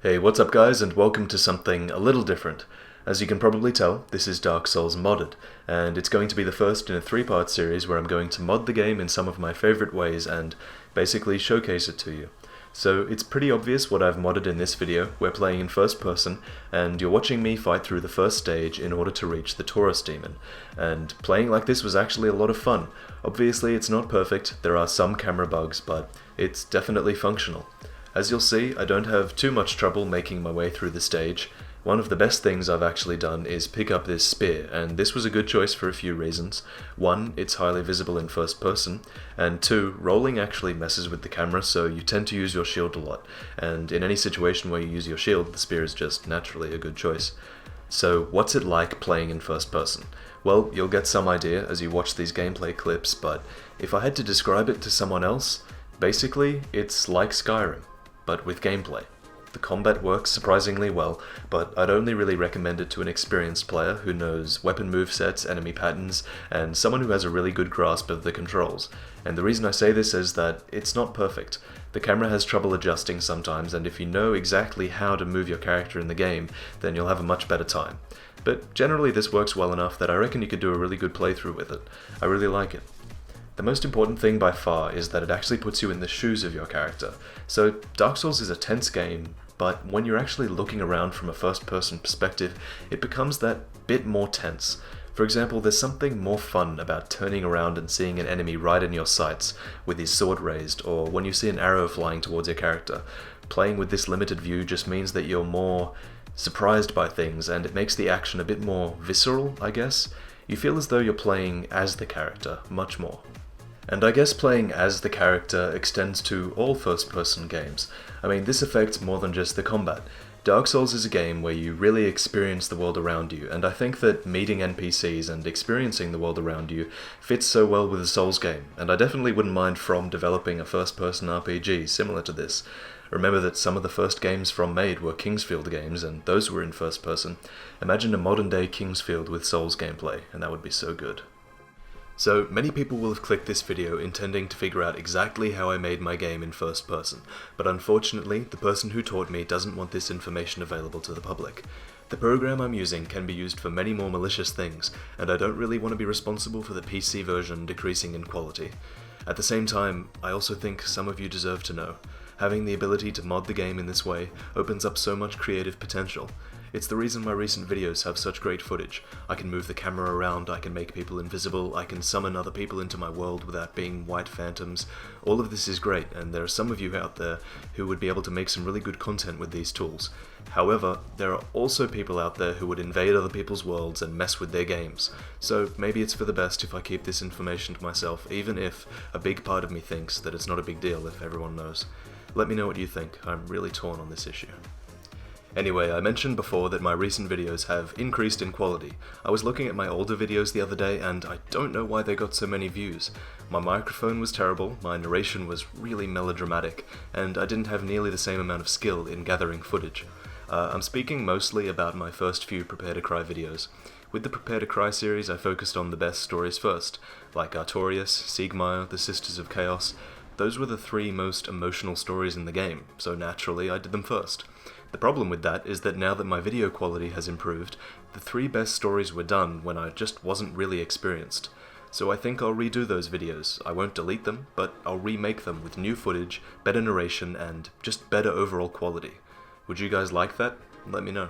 Hey, what's up guys, and welcome to something a little different. As you can probably tell, this is Dark Souls Modded, and it's going to be the first in a three-part series where I'm going to mod the game in some of my favorite ways and basically showcase it to you. So it's pretty obvious what I've modded in this video. We're playing in first person, and you're watching me fight through the first stage in order to reach the Taurus Demon. And playing like this was actually a lot of fun. Obviously it's not perfect, there are some camera bugs, but it's definitely functional. As you'll see, I don't have too much trouble making my way through the stage. One of the best things I've actually done is pick up this spear, and this was a good choice for a few reasons. One, it's highly visible in first person, and two, rolling actually messes with the camera, so you tend to use your shield a lot, and in any situation where you use your shield, the spear is just naturally a good choice. So what's it like playing in first person? Well, you'll get some idea as you watch these gameplay clips, but if I had to describe it to someone else, basically it's like Skyrim, but with gameplay. The combat works surprisingly well, but I'd only really recommend it to an experienced player who knows weapon movesets, enemy patterns, and someone who has a really good grasp of the controls. And the reason I say this is that it's not perfect. The camera has trouble adjusting sometimes, and if you know exactly how to move your character in the game, then you'll have a much better time. But generally this works well enough that I reckon you could do a really good playthrough with it. I really like it. The most important thing by far is that it actually puts you in the shoes of your character. So Dark Souls is a tense game, but when you're actually looking around from a first-person perspective, it becomes that bit more tense. For example, there's something more fun about turning around and seeing an enemy right in your sights with his sword raised, or when you see an arrow flying towards your character. Playing with this limited view just means that you're more surprised by things, and it makes the action a bit more visceral, I guess. You feel as though you're playing as the character, much more. And I guess playing as the character extends to all first-person games. I mean, this affects more than just the combat. Dark Souls is a game where you really experience the world around you, and I think that meeting NPCs and experiencing the world around you fits so well with a Souls game, and I definitely wouldn't mind From developing a first-person RPG similar to this. Remember that some of the first games From made were Kingsfield games, and those were in first person. Imagine a modern-day Kingsfield with Souls gameplay, and that would be so good. So, many people will have clicked this video intending to figure out exactly how I made my game in first person, but unfortunately, the person who taught me doesn't want this information available to the public. The program I'm using can be used for many more malicious things, and I don't really want to be responsible for the PC version decreasing in quality. At the same time, I also think some of you deserve to know. Having the ability to mod the game in this way opens up so much creative potential. It's the reason my recent videos have such great footage. I can move the camera around, I can make people invisible, I can summon other people into my world without being white phantoms. All of this is great, and there are some of you out there who would be able to make some really good content with these tools. However, there are also people out there who would invade other people's worlds and mess with their games. So maybe it's for the best if I keep this information to myself, even if a big part of me thinks that it's not a big deal if everyone knows. Let me know what you think. I'm really torn on this issue. Anyway, I mentioned before that my recent videos have increased in quality. I was looking at my older videos the other day and I don't know why they got so many views. My microphone was terrible, my narration was really melodramatic, and I didn't have nearly the same amount of skill in gathering footage. I'm speaking mostly about my first few Prepare to Cry videos. With the Prepare to Cry series, I focused on the best stories first, like Artorias, Siegmeyer, The Sisters of Chaos. Those were the three most emotional stories in the game, so naturally I did them first. The problem with that is that now that my video quality has improved, the three best stories were done when I just wasn't really experienced. So I think I'll redo those videos. I won't delete them, but I'll remake them with new footage, better narration, and just better overall quality. Would you guys like that? Let me know.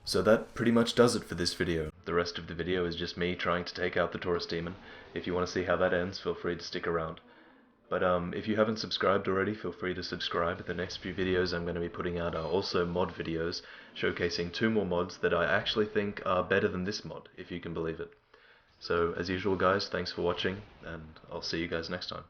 So that pretty much does it for this video. The rest of the video is just me trying to take out the Taurus Demon. If you want to see how that ends, feel free to stick around. But if you haven't subscribed already, feel free to subscribe. The next few videos I'm going to be putting out are also mod videos, showcasing 2 more mods that I actually think are better than this mod, if you can believe it. So, as usual guys, thanks for watching, and I'll see you guys next time.